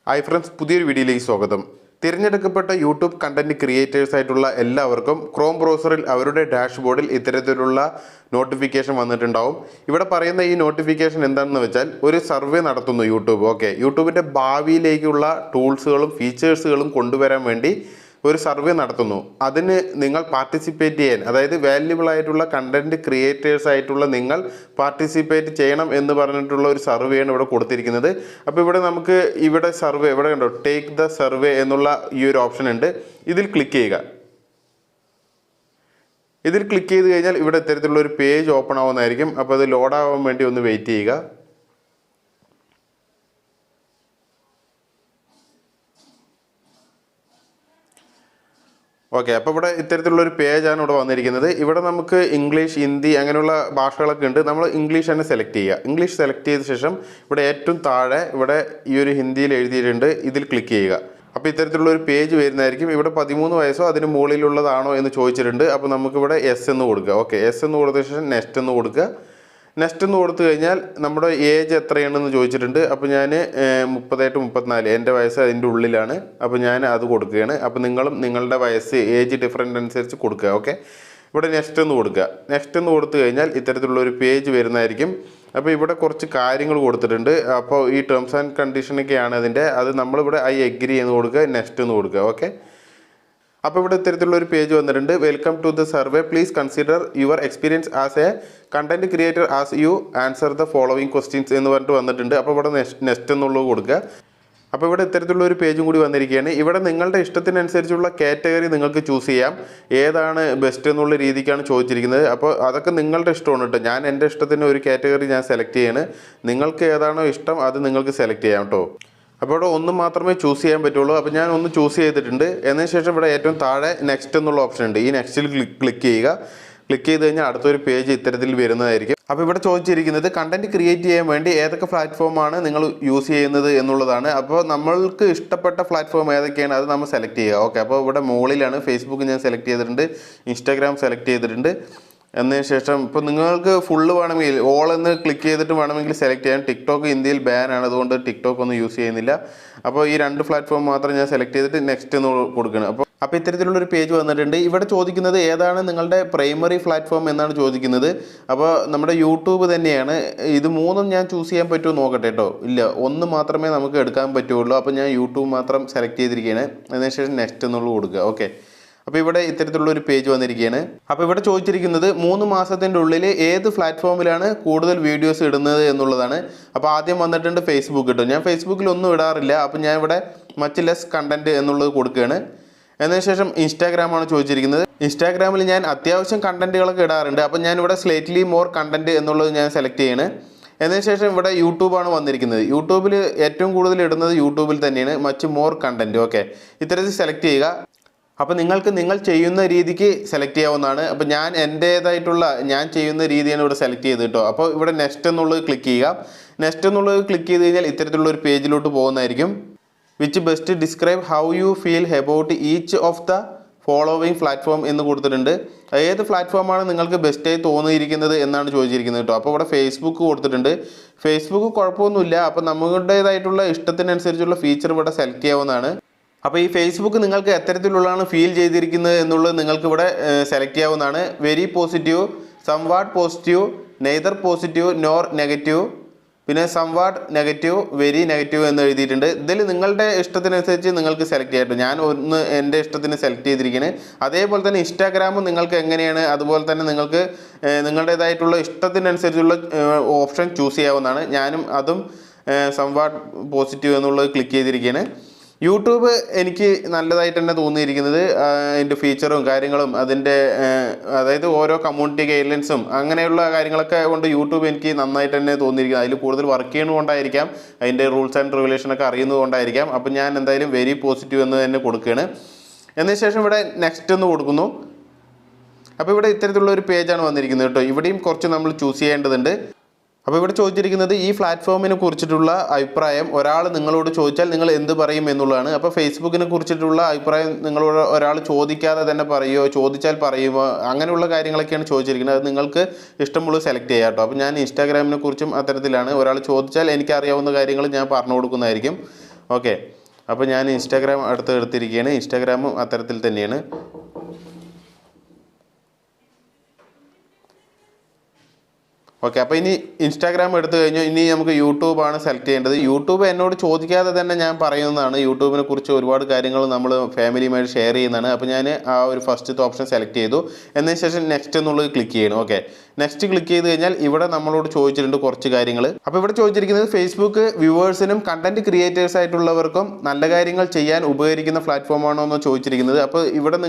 Hi friends, പുതിയൊരു വീഡിയോയിലേക്ക് സ്വാഗതം. തിരഞ്ഞെടുക്കപ്പെട്ട യൂട്യൂബ് കണ്ടന്റ് ക്രിയേറ്റേഴ്സ് ആയിട്ടുള്ള എല്ലാവർക്കും ക്രോം ബ്രൗസറിൽ അവരുടെ ഡാഷ്ബോർഡിൽ ഇത്തരത്തിലുള്ള നോട്ടിഫിക്കേഷൻ വന്നിട്ടുണ്ടാവും. ഇവിടെ പറയുന്ന ഈ നോട്ടിഫിക്കേഷൻ എന്താണെന്ന് വെച്ചാൽ ഒരു സർവേ നടത്തുന്നു യൂട്യൂബ്. യൂട്യൂബിൻ്റെ ഭാവിയിലേക്കുള്ള ടൂൾസുകളും ഫീച്ചേഴ്സുകളും കൊണ്ടുവരാൻ വേണ്ടി ഒരു സർവേ നടത്തുന്നു. അതിന് നിങ്ങൾ പാർട്ടിസിപ്പേറ്റ് ചെയ്യാൻ, അതായത് വാല്യുബിൾ ആയിട്ടുള്ള കണ്ടന്റ് ക്രിയേറ്റേഴ്സ് ആയിട്ടുള്ള നിങ്ങൾ പാർട്ടിസിപ്പേറ്റ് ചെയ്യണം എന്ന് പറഞ്ഞിട്ടുള്ള ഒരു സർവേയാണ് ഇവിടെ കൊടുത്തിരിക്കുന്നത്. അപ്പോൾ ഇവിടെ നമുക്ക് സർവേ ഇവിടെ കണ്ടോ, ടേക്ക് ദ സർവേ എന്നുള്ള ഈ ഒരു ഓപ്ഷൻ ഉണ്ട്. ഇതിൽ ക്ലിക്ക് ചെയ്യുക. ഇതിൽ ക്ലിക്ക് ചെയ്ത് കഴിഞ്ഞാൽ ഇവിടെ ഇത്തരത്തിലുള്ള ഒരു പേജ് ഓപ്പൺ ആവുന്നതായിരിക്കും. അപ്പോൾ അത് ലോഡ് ആവാൻ വേണ്ടി ഒന്ന് വെയിറ്റ് ചെയ്യുക. അപ്പോൾ ഇവിടെ ഇത്തരത്തിലുള്ളൊരു പേജാണ് ഇവിടെ വന്നിരിക്കുന്നത്. ഇവിടെ നമുക്ക് ഇംഗ്ലീഷ്, ഹിന്ദി അങ്ങനെയുള്ള ഭാഷകളൊക്കെ ഉണ്ട്. നമ്മൾ ഇംഗ്ലീഷ് തന്നെ സെലക്ട് ചെയ്യുക. ഇംഗ്ലീഷ് സെലക്ട് ചെയ്ത ശേഷം ഇവിടെ ഏറ്റവും താഴെ ഇവിടെ ഈ ഒരു ഹിന്ദിയിൽ എഴുതിയിട്ടുണ്ട്. ഇതിൽ ക്ലിക്ക് ചെയ്യുക. അപ്പോൾ ഇത്തരത്തിലുള്ള ഒരു പേജ് വരുന്നതായിരിക്കും. ഇവിടെ 13 വയസ്സോ അതിന് മുകളിലുള്ളതാണോ എന്ന് ചോദിച്ചിട്ടുണ്ട്. അപ്പോൾ നമുക്കിവിടെ എസ് എന്ന് കൊടുക്കുക. എസ് എന്ന് കൊടുത്ത ശേഷം നെക്സ്റ്റ് എന്ന് കൊടുക്കുക. നെക്സ്റ്റ് എന്ന് കൊടുത്തു കഴിഞ്ഞാൽ നമ്മുടെ ഏജ് എത്രയാണെന്ന് ചോദിച്ചിട്ടുണ്ട്. അപ്പോൾ ഞാൻ 38-34, എൻ്റെ വയസ്സ് അതിൻ്റെ ഉള്ളിലാണ്. അപ്പോൾ ഞാൻ അത് കൊടുക്കുകയാണ്. അപ്പോൾ നിങ്ങളും നിങ്ങളുടെ വയസ്സ്, ഏജ് ഡിഫറൻറ്റ് അനുസരിച്ച് കൊടുക്കുക. ഇവിടെ നെക്സ്റ്റ് എന്ന് കൊടുക്കുക. നെക്സ്റ്റ് എന്ന് കൊടുത്തു കഴിഞ്ഞാൽ ഇത്തരത്തിലുള്ള ഒരു പേജ് വരുന്നതായിരിക്കും. അപ്പോൾ ഇവിടെ കുറച്ച് കാര്യങ്ങൾ കൊടുത്തിട്ടുണ്ട്. അപ്പോൾ ഈ ടേംസ് ആൻഡ് കണ്ടീഷനൊക്കെയാണ് അതിൻ്റെ. അത് നമ്മളിവിടെ ഐ എഗ്രി എന്ന് കൊടുക്കുക, നെക്സ്റ്റ് എന്ന് കൊടുക്കുക. അപ്പോൾ ഇവിടെ ഇത്തരത്തിലുള്ള ഒരു പേജ് വന്നിട്ടുണ്ട്. Welcome to the survey, please consider your experience as a content creator as you answer the following questions എന്ന് പറഞ്ഞിട്ട് വന്നിട്ടുണ്ട്. അപ്പോൾ ഇവിടെ നെക്സ്റ്റ് എന്നുള്ളത് കൊടുക്കുക. അപ്പോൾ ഇവിടെ ഇത്തരത്തിലുള്ള ഒരു പേജും കൂടി വന്നിരിക്കുകയാണ്. ഇവിടെ നിങ്ങളുടെ ഇഷ്ടത്തിനനുസരിച്ചുള്ള കാറ്റഗറി നിങ്ങൾക്ക് ചൂസ് ചെയ്യാം. ഏതാണ് ബെസ്റ്റ് എന്നുള്ള രീതിക്കാണ് ചോദിച്ചിരിക്കുന്നത്. അപ്പോൾ അതൊക്കെ നിങ്ങളുടെ ഇഷ്ടമാണ് കേട്ടോ. ഞാൻ എൻ്റെ ഇഷ്ടത്തിന് ഒരു കാറ്റഗറി ഞാൻ സെലക്ട് ചെയ്യാണ്. നിങ്ങൾക്ക് ഏതാണോ ഇഷ്ടം അത് നിങ്ങൾക്ക് സെലക്ട് ചെയ്യാം കേട്ടോ. അപ്പോൾ ഇവിടെ ഒന്ന് മാത്രമേ ചൂസ് ചെയ്യാൻ പറ്റുള്ളൂ. അപ്പോൾ ഞാൻ ഒന്ന് ചൂസ് ചെയ്തിട്ടുണ്ട്. എന്നതിന് ശേഷം ഇവിടെ ഏറ്റവും താഴെ നെക്സ്റ്റ് എന്നുള്ള ഓപ്ഷൻ ഉണ്ട്. ഈ നെക്സ്റ്റിൽ ക്ലിക്ക് ചെയ്യുക. ക്ലിക്ക് ചെയ്ത് കഴിഞ്ഞാൽ അടുത്തൊരു പേജ് ഇത്തരത്തിൽ വരുന്നതായിരിക്കും. അപ്പോൾ ഇവിടെ ചോദിച്ചിരിക്കുന്നത് കണ്ടന്റ് ക്രിയേറ്റ് ചെയ്യാൻ വേണ്ടി ഏതൊക്കെ പ്ലാറ്റ്ഫോമാണ് നിങ്ങൾ യൂസ് ചെയ്യുന്നത് എന്നുള്ളതാണ്. അപ്പോൾ നമ്മൾക്ക് ഇഷ്ടപ്പെട്ട പ്ലാറ്റ്ഫോം ഏതൊക്കെയാണ് അത് നമ്മൾ സെലക്ട് ചെയ്യുക. അപ്പോൾ ഇവിടെ മുകളിലാണ് ഫേസ്ബുക്ക് ഞാൻ സെലക്ട് ചെയ്തിട്ടുണ്ട്, ഇൻസ്റ്റാഗ്രാം സെലക്ട് ചെയ്തിട്ടുണ്ട്. എന്നതിന് ശേഷം ഇപ്പോൾ നിങ്ങൾക്ക് ഫുള്ള് വേണമെങ്കിൽ ഓൾ എന്ന് ക്ലിക്ക് ചെയ്തിട്ട് വേണമെങ്കിൽ സെലക്ട് ചെയ്യാം. ടിക്ടോക്ക് ഇന്ത്യയിൽ ബാനാണ്, അതുകൊണ്ട് ടിക്ടോക്ക് ഒന്നും യൂസ് ചെയ്യുന്നില്ല. അപ്പോൾ ഈ 2 പ്ലാറ്റ്ഫോം മാത്രം ഞാൻ സെലക്ട് ചെയ്തിട്ട് നെക്സ്റ്റ് എന്ന് കൊടുക്കണം. അപ്പോൾ ഇത്തരത്തിലുള്ളൊരു പേജ് വന്നിട്ടുണ്ട്. ഇവിടെ ചോദിക്കുന്നത് ഏതാണ് നിങ്ങളുടെ പ്രൈമറി പ്ലാറ്റ്ഫോം എന്നാണ് ചോദിക്കുന്നത്. അപ്പോൾ നമ്മുടെ യൂട്യൂബ് തന്നെയാണ്. ഇത് 3ഉം ഞാൻ ചൂസ് ചെയ്യാൻ പറ്റുമോ നോക്കട്ടെ കേട്ടോ. ഇല്ല, 1 മാത്രമേ നമുക്ക് എടുക്കാൻ പറ്റുള്ളൂ. അപ്പോൾ ഞാൻ യൂട്യൂബ് മാത്രം സെലക്ട് ചെയ്തിരിക്കുകയാണ്. അതിനുശേഷം നെക്സ്റ്റ് എന്നുള്ളത് കൊടുക്കുക. അപ്പോൾ ഇവിടെ ഇത്തരത്തിലുള്ള ഒരു പേജ് വന്നിരിക്കുകയാണ്. അപ്പോൾ ഇവിടെ ചോദിച്ചിരിക്കുന്നത് 3 മാസത്തിൻ്റെ ഉള്ളിൽ ഏത് പ്ലാറ്റ്ഫോമിലാണ് കൂടുതൽ വീഡിയോസ് ഇടുന്നത് എന്നുള്ളതാണ്. അപ്പോൾ ആദ്യം വന്നിട്ടുണ്ട് ഫേസ്ബുക്ക് കിട്ടും. ഞാൻ ഫേസ്ബുക്കിൽ ഒന്നും ഇടാറില്ല. അപ്പോൾ ഞാൻ ഇവിടെ മച്ച് ലെസ് കണ്ടന്റ് എന്നുള്ളത് കൊടുക്കുകയാണ്. എന്നതിന് ശേഷം ഇൻസ്റ്റാഗ്രാമാണ് ചോദിച്ചിരിക്കുന്നത്. ഇൻസ്റ്റാഗ്രാമിൽ ഞാൻ അത്യാവശ്യം കണ്ടന്റുകളൊക്കെ ഇടാറുണ്ട്. അപ്പോൾ ഞാൻ ഇവിടെ സ്ലൈറ്റ്ലി മോർ കണ്ടന്റ് എന്നുള്ളത് ഞാൻ സെലക്ട് ചെയ്യണം. എന്നതിന് ശേഷം ഇവിടെ യൂട്യൂബാണ് വന്നിരിക്കുന്നത്. യൂട്യൂബിൽ ഏറ്റവും കൂടുതൽ ഇടുന്നത് യൂട്യൂബിൽ തന്നെയാണ്, മച്ച് മോർ കണ്ടന്റ്. ഇത്തരത്തിൽ സെലക്ട് ചെയ്യുക. അപ്പോൾ നിങ്ങൾക്ക് നിങ്ങൾ ചെയ്യുന്ന രീതിക്ക് സെലക്ട് ചെയ്യാവുന്നതാണ്. അപ്പോൾ ഞാൻ എൻ്റേതായിട്ടുള്ള ഞാൻ ചെയ്യുന്ന രീതിയാണ് ഇവിടെ സെലക്ട് ചെയ്ത് കേട്ടോ. അപ്പോൾ ഇവിടെ നെക്സ്റ്റ് എന്നുള്ളത് ക്ലിക്ക് ചെയ്യുക. നെക്സ്റ്റ് എന്നുള്ളത് ക്ലിക്ക് ചെയ്ത് കഴിഞ്ഞാൽ ഇത്തരത്തിലുള്ള ഒരു പേജിലോട്ട് പോകുന്നതായിരിക്കും. Which best describe how you feel about each of the following platform എന്ന് കൊടുത്തിട്ടുണ്ട്. ഏത് പ്ലാറ്റ്ഫോമാണ് നിങ്ങൾക്ക് ബെസ്റ്റായി തോന്നിയിരിക്കുന്നത് എന്നാണ് ചോദിച്ചിരിക്കുന്നത് കേട്ടോ. അപ്പോൾ ഇവിടെ ഫേസ്ബുക്ക് കൊടുത്തിട്ടുണ്ട്. ഫേസ്ബുക്ക് കുഴപ്പമൊന്നുമില്ല. അപ്പോൾ നമ്മുടേതായിട്ടുള്ള ഇഷ്ടത്തിനനുസരിച്ചുള്ള ഫീച്ചർ ഇവിടെ സെലക്ട് ചെയ്യാവുന്നതാണ്. അപ്പോൾ ഈ ഫേസ്ബുക്ക് നിങ്ങൾക്ക് എത്തരത്തിലുള്ളതാണ് ഫീൽ ചെയ്തിരിക്കുന്നത് എന്നുള്ളത് നിങ്ങൾക്ക് ഇവിടെ സെലക്ട് ചെയ്യാവുന്നതാണ്. Very positive, somewhat positive, neither positive nor negative, പിന്നെ സംവാട്ട് നെഗറ്റീവ്, വെരി നെഗറ്റീവ് എന്ന് എഴുതിയിട്ടുണ്ട്. ഇതിൽ നിങ്ങളുടെ ഇഷ്ടത്തിനനുസരിച്ച് നിങ്ങൾക്ക് സെലക്ട് ചെയ്യാം. ഞാൻ ഒന്ന് എൻ്റെ ഇഷ്ടത്തിന് സെലക്ട് ചെയ്തിരിക്കുന്നത്. അതേപോലെ തന്നെ ഇൻസ്റ്റാഗ്രാമും നിങ്ങൾക്ക് എങ്ങനെയാണ്, അതുപോലെ തന്നെ നിങ്ങൾക്ക് നിങ്ങളുടേതായിട്ടുള്ള ഇഷ്ടത്തിനനുസരിച്ചുള്ള ഓപ്ഷൻ ചൂസ് ചെയ്യാവുന്നതാണ്. ഞാനും അതും സംവാട്ട് പോസിറ്റീവ് എന്നുള്ളത് ക്ലിക്ക് ചെയ്തിരിക്കുകയാണ്. യൂട്യൂബ് എനിക്ക് നല്ലതായിട്ട് തന്നെ തോന്നിയിരിക്കുന്നത് അതിൻ്റെ ഫീച്ചറും കാര്യങ്ങളും അതിൻ്റെ അതായത് ഓരോ കമ്മ്യൂണിറ്റി ഗൈഡ്ലൈൻസും അങ്ങനെയുള്ള കാര്യങ്ങളൊക്കെ കൊണ്ട് യൂട്യൂബ് എനിക്ക് നന്നായിട്ട് തന്നെ തോന്നിയിരിക്കുന്നത്. അതിൽ കൂടുതൽ വർക്ക് ചെയ്യുന്നതുകൊണ്ടായിരിക്കാം, അതിൻ്റെ റൂൾസ് ആൻഡ് റെഗുലേഷനൊക്കെ അറിയുന്നത് കൊണ്ടായിരിക്കാം. അപ്പം ഞാൻ എന്തായാലും വെരി പോസിറ്റീവ് എന്ന് തന്നെ കൊടുക്കുകയാണ്. എന്നതിന് ശേഷം ഇവിടെ നെക്സ്റ്റ് എന്ന് കൊടുക്കുന്നു. അപ്പോൾ ഇവിടെ ഇത്തരത്തിലുള്ള ഒരു പേജാണ് വന്നിരിക്കുന്നത് കേട്ടോ. ഇവിടെയും കുറച്ച് നമ്മൾ ചൂസ് ചെയ്യേണ്ടതുണ്ട്. അപ്പോൾ ഇവിടെ ചോദിച്ചിരിക്കുന്നത് ഈ പ്ലാറ്റ്ഫോമിനെ കുറിച്ചിട്ടുള്ള അഭിപ്രായം ഒരാൾ നിങ്ങളോട് ചോദിച്ചാൽ നിങ്ങൾ എന്ത് പറയും എന്നുള്ളതാണ്. അപ്പോൾ ഫേസ്ബുക്കിനെ കുറിച്ചിട്ടുള്ള അഭിപ്രായം നിങ്ങളോട് ഒരാൾ ചോദിക്കാതെ തന്നെ പറയുമോ, ചോദിച്ചാൽ പറയുമോ, അങ്ങനെയുള്ള കാര്യങ്ങളൊക്കെയാണ് ചോദിച്ചിരിക്കുന്നത്. അത് നിങ്ങൾക്ക് ഇഷ്ടമുള്ളത് സെലക്ട് ചെയ്യാം കേട്ടോ. അപ്പോൾ ഞാൻ ഇൻസ്റ്റാഗ്രാമിനെ കുറിച്ചും അത്തരത്തിലാണ്. ഒരാൾ ചോദിച്ചാൽ എനിക്കറിയാവുന്ന കാര്യങ്ങൾ ഞാൻ പറഞ്ഞു കൊടുക്കുന്നതായിരിക്കും. ഓക്കെ. അപ്പോൾ ഞാൻ ഇൻസ്റ്റാഗ്രാം എടുത്തിരിക്കുകയാണ്. ഇൻസ്റ്റാഗ്രാമും അത്തരത്തിൽ തന്നെയാണ്. ഓക്കെ. അപ്പോൾ ഇനി ഇൻസ്റ്റാഗ്രാം എടുത്തു കഴിഞ്ഞാൽ ഇനി നമുക്ക് യൂട്യൂബാണ് സെലക്ട് ചെയ്യേണ്ടത്. യൂട്യൂബ് എന്നോട് ചോദിക്കാതെ തന്നെ ഞാൻ പറയുന്നതാണ്. യൂട്യൂബിനെ കുറിച്ച് ഒരുപാട് കാര്യങ്ങൾ നമ്മൾ ഫാമിലിയുമായിട്ട് ഷെയർ ചെയ്യുന്നതാണ്. അപ്പോൾ ഞാൻ ആ ഒരു ഫസ്റ്റത്തെ ഓപ്ഷൻ സെലക്ട് ചെയ്തു. എന്നതിന് ശേഷം നെക്സ്റ്റ് എന്നുള്ളത് ക്ലിക്ക് ചെയ്യണം. ഓക്കെ. നെക്സ്റ്റ് ക്ലിക്ക് ചെയ്ത് കഴിഞ്ഞാൽ ഇവിടെ നമ്മളോട് ചോദിച്ചിട്ടുണ്ട് കുറച്ച് കാര്യങ്ങൾ. അപ്പോൾ ഇവിടെ ചോദിച്ചിരിക്കുന്നത് ഫേസ്ബുക്ക് വ്യൂവേഴ്സിനും കണ്ടന്റ് ക്രിയേറ്റേഴ്സ് ആയിട്ടുള്ളവർക്കും നല്ല കാര്യങ്ങൾ ചെയ്യാൻ ഉപകരിക്കുന്ന പ്ലാറ്റ്ഫോമാണോ എന്ന് ചോദിച്ചിരിക്കുന്നത്. അപ്പോൾ ഇവിടെ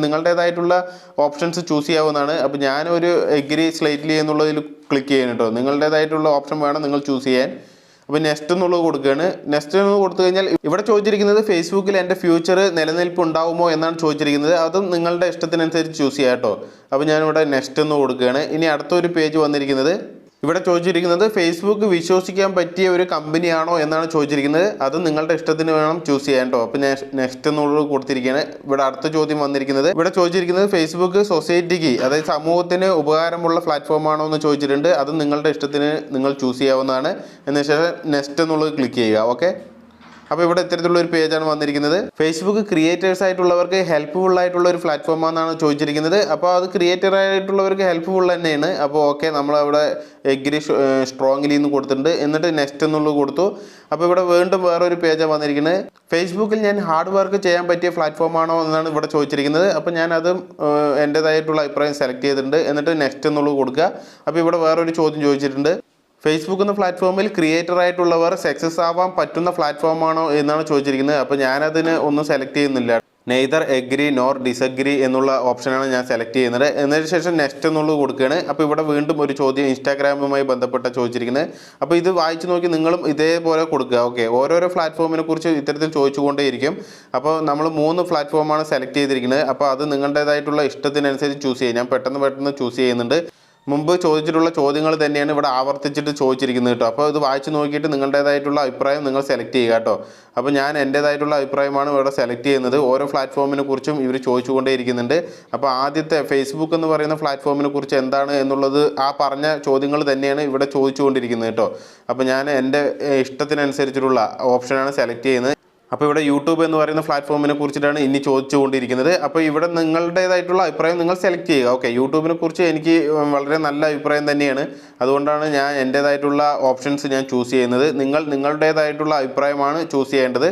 നിങ്ങളുടേതായിട്ടുള്ള ഓപ്ഷൻസ് ചൂസ് ചെയ്യാവുന്നതാണ്. അപ്പോൾ ഞാനൊരു എഗ്രി സ്ലൈറ്റ്ലി എന്നുള്ളതിൽ ക്ലിക്ക് ചെയ്യണം കേട്ടോ. നിങ്ങളുടേതായിട്ടുള്ള ഓപ്ഷൻ വേണം നിങ്ങൾ ചൂസ് ചെയ്യാൻ. അപ്പോൾ നെക്സ്റ്റ് എന്നുള്ളത് കൊടുക്കുകയാണ്. നെക്സ്റ്റ് എന്ന് കൊടുത്തു കഴിഞ്ഞാൽ ഇവിടെ ചോദിച്ചിരിക്കുന്നത് ഫേസ്ബുക്കിൽ എൻ്റെ ഫ്യൂച്ചർ നിലനിൽപ്പ് ഉണ്ടാവുമോ എന്നാണ് ചോദിച്ചിരിക്കുന്നത്. അതും നിങ്ങളുടെ ഇഷ്ടത്തിനനുസരിച്ച് ചൂസ് ചെയ്യാം കേട്ടോ. അപ്പോൾ ഞാനിവിടെ നെക്സ്റ്റ് എന്ന് കൊടുക്കുകയാണ്. ഇനി അടുത്തൊരു പേജ് വന്നിരിക്കുന്നത് ഇവിടെ ചോദിച്ചിരിക്കുന്നത് ഫേസ്ബുക്ക് വിശ്വസിക്കാൻ പറ്റിയ ഒരു കമ്പനിയാണോ എന്നാണ് ചോദിച്ചിരിക്കുന്നത്. അത് നിങ്ങളുടെ ഇഷ്ടത്തിന് വേണം ചൂസ് ചെയ്യാൻ കേട്ടോ. അപ്പോൾ നെക്സ്റ്റ് എന്നുള്ളത് കൊടുത്തിരിക്കുകയാണ്. ഇവിടെ അടുത്ത ചോദ്യം വന്നിരിക്കുന്നത് ഇവിടെ ചോദിച്ചിരിക്കുന്നത് ഫേസ്ബുക്ക് സൊസൈറ്റിക്ക് അതായത് സമൂഹത്തിന് ഉപകാരമുള്ള പ്ലാറ്റ്ഫോമാണോ എന്ന് ചോദിച്ചിട്ടുണ്ട്. അത് നിങ്ങളുടെ ഇഷ്ടത്തിന് നിങ്ങൾ ചൂസ് ചെയ്യാവുന്നതാണ്. എന്നതിന് ശേഷം നെക്സ്റ്റ് എന്നുള്ളത് ക്ലിക്ക് ചെയ്യുക. ഓക്കെ. അപ്പോൾ ഇവിടെ ഇത്തരത്തിലുള്ള ഒരു പേജാണ് വന്നിരിക്കുന്നത്. ഫേസ്ബുക്ക് ക്രിയേറ്റേഴ്സ് ആയിട്ടുള്ളവർക്ക് ഹെൽപ്ഫുൾ ആയിട്ടുള്ള ഒരു പ്ലാറ്റ്ഫോമാണെന്നാണ് ചോദിച്ചിരിക്കുന്നത്. അപ്പോൾ അത് ക്രിയേറ്റർ ആയിട്ടുള്ളവർക്ക് ഹെൽപ്ഫുൾ തന്നെയാണ്. അപ്പോൾ ഓക്കെ, നമ്മളവിടെ എഗ്രി സ്ട്രോങ്ലി എന്ന് കൊടുത്തിട്ടുണ്ട്. എന്നിട്ട് നെക്സ്റ്റ് എന്നുള്ളത് കൊടുത്തു. അപ്പോൾ ഇവിടെ വീണ്ടും വേറൊരു പേജാണ് വന്നിരിക്കുന്നത്. ഫേസ്ബുക്കിൽ ഞാൻ ഹാർഡ് വർക്ക് ചെയ്യാൻ പറ്റിയ പ്ലാറ്റ്ഫോമാണോ എന്നാണ് ഇവിടെ ചോദിച്ചിരിക്കുന്നത്. അപ്പോൾ ഞാനതും എൻ്റേതായിട്ടുള്ള അഭിപ്രായം സെലക്ട് ചെയ്തിട്ടുണ്ട്. എന്നിട്ട് നെക്സ്റ്റ് എന്നുള്ളത് കൊടുക്കുക. അപ്പോൾ ഇവിടെ വേറൊരു ചോദ്യം ചോദിച്ചിട്ടുണ്ട്. ഫേസ്ബുക്ക് എന്ന പ്ലാറ്റ്ഫോമിൽ ക്രിയേറ്റർ ആയിട്ടുള്ളവർ സക്സസ് ആവാൻ പറ്റുന്ന പ്ലാറ്റ്ഫോമാണോ എന്നാണ് ചോദിച്ചിരിക്കുന്നത്. അപ്പോൾ ഞാനതിന് ഒന്നും സെലക്ട് ചെയ്യുന്നില്ല. നെയ്തർ എഗ്രി നോർ ഡിസഗ്രി എന്നുള്ള ഓപ്ഷനാണ് ഞാൻ സെലക്ട് ചെയ്യുന്നത്. എന്നതിന് ശേഷം നെക്സ്റ്റ് എന്നുള്ളത് കൊടുക്കുകയാണ്. അപ്പോൾ ഇവിടെ വീണ്ടും ഒരു ചോദ്യം ഇൻസ്റ്റാഗ്രാമുമായി ബന്ധപ്പെട്ട ചോദിച്ചിരിക്കുന്നത്. അപ്പോൾ ഇത് വായിച്ച് നോക്കി നിങ്ങളും ഇതേപോലെ കൊടുക്കുക. ഓക്കെ. ഓരോരോ പ്ലാറ്റ്ഫോമിനെ കുറിച്ച് ഇത്തരത്തിൽ ചോദിച്ചുകൊണ്ടേയിരിക്കും. അപ്പോൾ നമ്മൾ 3 പ്ലാറ്റ്ഫോമാണ് സെലക്ട് ചെയ്തിരിക്കുന്നത്. അപ്പോൾ അത് നിങ്ങളുടേതായിട്ടുള്ള ഇഷ്ടത്തിനനുസരിച്ച് ചൂസ് ചെയ്യും. ഞാൻ പെട്ടെന്ന് ചൂസ് ചെയ്യുന്നുണ്ട്. മുമ്പ് ചോദിച്ചിട്ടുള്ള ചോദ്യങ്ങൾ തന്നെയാണ് ഇവിടെ ആവർത്തിച്ചിട്ട് ചോദിച്ചിരിക്കുന്നത് കേട്ടോ. അപ്പോൾ ഇത് വായിച്ച് നോക്കിയിട്ട് നിങ്ങളുടേതായിട്ടുള്ള അഭിപ്രായം നിങ്ങൾ സെലക്ട് ചെയ്യുക കേട്ടോ. അപ്പോൾ ഞാൻ എൻ്റേതായിട്ടുള്ള അഭിപ്രായമാണ് ഇവിടെ സെലക്ട് ചെയ്യുന്നത്. ഓരോ പ്ലാറ്റ്ഫോമിനെ കുറിച്ചും ഇവർ ചോദിച്ചുകൊണ്ടേയിരിക്കുന്നുണ്ട്. അപ്പോൾ ആദ്യത്തെ ഫേസ്ബുക്ക് എന്ന് പറയുന്ന പ്ലാറ്റ്ഫോമിനെ കുറിച്ച് എന്താണ് എന്നുള്ളത് ആ പറഞ്ഞ ചോദ്യങ്ങൾ തന്നെയാണ് ഇവിടെ ചോദിച്ചുകൊണ്ടിരിക്കുന്നത് കേട്ടോ. അപ്പോൾ ഞാൻ എൻ്റെ ഇഷ്ടത്തിനനുസരിച്ചിട്ടുള്ള ഓപ്ഷനാണ് സെലക്ട് ചെയ്യുന്നത്. അപ്പോൾ ഇവിടെ യൂട്യൂബ് എന്ന് പറയുന്ന പ്ലാറ്റ്ഫോമിനെ കുറിച്ചിട്ടാണ് ഇനി ചോദിച്ചുകൊണ്ടിരിക്കുന്നത്. അപ്പോൾ ഇവിടെ നിങ്ങളുടേതായിട്ടുള്ള അഭിപ്രായം നിങ്ങൾ സെലക്ട് ചെയ്യുക. ഓക്കെ. യൂട്യൂബിനെ കുറിച്ച് എനിക്ക് വളരെ നല്ല അഭിപ്രായം തന്നെയാണ്. അതുകൊണ്ടാണ് ഞാൻ എൻ്റേതായിട്ടുള്ള ഓപ്ഷൻസ് ഞാൻ ചൂസ് ചെയ്യുന്നത്. നിങ്ങളുടേതായിട്ടുള്ള അഭിപ്രായമാണ് ചൂസ് ചെയ്യേണ്ടത്.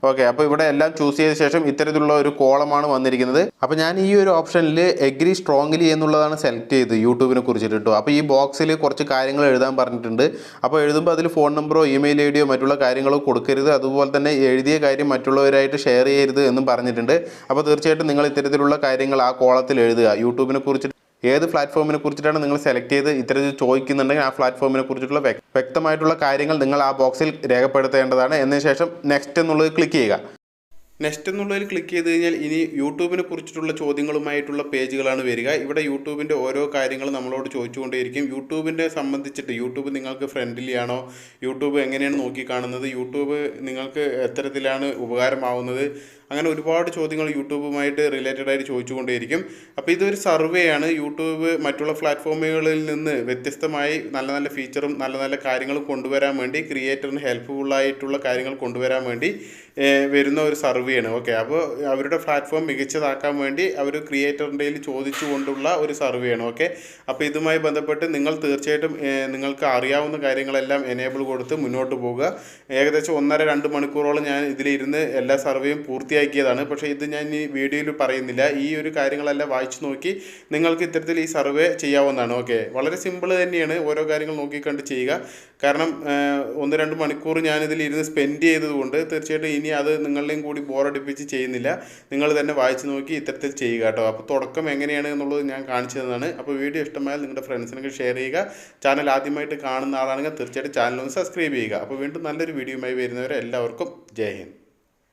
ഓക്കെ. അപ്പോൾ ഇവിടെ എല്ലാം ചൂസ് ചെയ്ത ശേഷം ഇത്തരത്തിലുള്ള ഒരു കോളമാണ് വന്നിരിക്കുന്നത്. അപ്പോൾ ഞാൻ ഈ ഒരു ഓപ്ഷനിൽ എഗ്രി സ്ട്രോങ്ലി എന്നുള്ളതാണ് സെലക്ട് ചെയ്തത് യൂട്യൂബിനെ കുറിച്ചിട്ട് കേട്ടോ. അപ്പോൾ ഈ ബോക്സിൽ കുറച്ച് കാര്യങ്ങൾ എഴുതാൻ പറഞ്ഞിട്ടുണ്ട്. അപ്പോൾ എഴുതുമ്പോൾ അതിൽ ഫോൺ നമ്പറോ ഇമെയിൽ ഐഡിയോ മറ്റുള്ള കാര്യങ്ങളോ കൊടുക്കരുത്. അതുപോലെ തന്നെ എഴുതിയ കാര്യം മറ്റുള്ളവരായിട്ട് ഷെയർ ചെയ്യരുത് എന്നും പറഞ്ഞിട്ടുണ്ട്. അപ്പോൾ തീർച്ചയായിട്ടും നിങ്ങൾ ഇത്തരത്തിലുള്ള കാര്യങ്ങൾ ആ കോളത്തിൽ എഴുതുക. യൂട്യൂബിനെ കുറിച്ചിട്ട് ഏത് പ്ലാറ്റ്ഫോമിനെ കുറിച്ചിട്ടാണ് നിങ്ങൾ സെലക്ട് ചെയ്ത് ഇത്തരത്തിൽ ചോദിക്കുന്നുണ്ടെങ്കിൽ ആ പ്ലാറ്റ്ഫോമിനെ കുറിച്ചിട്ടുള്ള വ്യക്തമായിട്ടുള്ള കാര്യങ്ങൾ നിങ്ങൾ ആ ബോക്സിൽ രേഖപ്പെടുത്തേണ്ടതാണ്. എന്നതിന് ശേഷം നെക്സ്റ്റ് എന്നുള്ളത് ക്ലിക്ക് ചെയ്യുക. നെക്സ്റ്റ് എന്നുള്ളതിൽ ക്ലിക്ക് ചെയ്ത് കഴിഞ്ഞാൽ ഇനി യൂട്യൂബിനെ കുറിച്ചിട്ടുള്ള ചോദ്യങ്ങളുമായിട്ടുള്ള പേജുകളാണ് വരിക. ഇവിടെ യൂട്യൂബിൻ്റെ ഓരോ കാര്യങ്ങളും നമ്മളോട് ചോദിച്ചുകൊണ്ടേയിരിക്കും. യൂട്യൂബിൻ്റെ സംബന്ധിച്ചിട്ട് യൂട്യൂബ് നിങ്ങൾക്ക് ഫ്രണ്ട്ലി ആണോ, യൂട്യൂബ് എങ്ങനെയാണ് നോക്കിക്കാണുന്നത്, യൂട്യൂബ് നിങ്ങൾക്ക് എത്തരത്തിലാണ് ഉപകാരമാവുന്നത്, അങ്ങനെ ഒരുപാട് ചോദ്യങ്ങൾ യൂട്യൂബുമായിട്ട് റിലേറ്റഡ് ആയിട്ട് ചോദിച്ചുകൊണ്ടേയിരിക്കും. അപ്പോൾ ഇതൊരു സർവേ ആണ്. യൂട്യൂബ് മറ്റുള്ള പ്ലാറ്റ്ഫോമുകളിൽ നിന്ന് വ്യത്യസ്തമായി നല്ല നല്ല ഫീച്ചറും നല്ല നല്ല കാര്യങ്ങളും കൊണ്ടുവരാൻ വേണ്ടി ക്രിയേറ്ററിന് ഹെൽപ്ഫുള്ളായിട്ടുള്ള കാര്യങ്ങൾ കൊണ്ടുവരാൻ വേണ്ടി വരുന്ന ഒരു സർവേയാണ്. ഓക്കെ. അപ്പോൾ അവരുടെ പ്ലാറ്റ്ഫോം മികച്ചതാക്കാൻ വേണ്ടി അവർ ക്രിയേറ്ററിൻ്റെ ചോദിച്ചുകൊണ്ടുള്ള ഒരു സർവേയാണ്. ഓക്കെ. അപ്പോൾ ഇതുമായി ബന്ധപ്പെട്ട് നിങ്ങൾ തീർച്ചയായിട്ടും നിങ്ങൾക്ക് അറിയാവുന്ന കാര്യങ്ങളെല്ലാം എനേബിൾ കൊടുത്ത് മുന്നോട്ട് പോകുക. ഏകദേശം 1.5-2 മണിക്കൂറോളം ഞാൻ ഇതിലിരുന്ന് എല്ലാ സർവേയും പൂർത്തിയാക്കിയതാണ്. പക്ഷേ ഇത് ഞാൻ ഈ വീഡിയോയിൽ പറയുന്നില്ല. ഈ ഒരു കാര്യങ്ങളെല്ലാം വായിച്ചു നോക്കി നിങ്ങൾക്ക് ഇത്തരത്തിൽ ഈ സർവേ ചെയ്യാവുന്നതാണ്. ഓക്കെ. വളരെ സിമ്പിൾ തന്നെയാണ്. ഓരോ കാര്യങ്ങൾ നോക്കിക്കണ്ട് ചെയ്യുക. കാരണം 1-2 മണിക്കൂർ ഞാനിതിലിരുന്ന് സ്പെൻഡ് ചെയ്തതുകൊണ്ട് തീർച്ചയായിട്ടും ഇനി അത് നിങ്ങളുടെയും കൂടി ബോറടിപ്പിച്ച് ചെയ്യുന്നില്ല. നിങ്ങൾ തന്നെ വായിച്ച് നോക്കി ഇത്തരത്തിൽ ചെയ്യുക കേട്ടോ. അപ്പോൾ തുടക്കം എങ്ങനെയാണ് എന്നുള്ളത് ഞാൻ കാണിച്ചു തന്നതാണ്. അപ്പോൾ വീഡിയോ ഇഷ്ടമായാൽ നിങ്ങളുടെ ഫ്രണ്ട്സിനൊക്കെ ഷെയർ ചെയ്യുക. ചാനൽ ആദ്യമായിട്ട് കാണുന്ന ആളാണെങ്കിൽ തീർച്ചയായിട്ടും ചാനൽ ഒന്ന് സബ്സ്ക്രൈബ് ചെയ്യുക. അപ്പോൾ വീണ്ടും നല്ലൊരു വീഡിയോയുമായി വരുന്നവരെ എല്ലാവർക്കും ജയ് ഹിന്ദ്.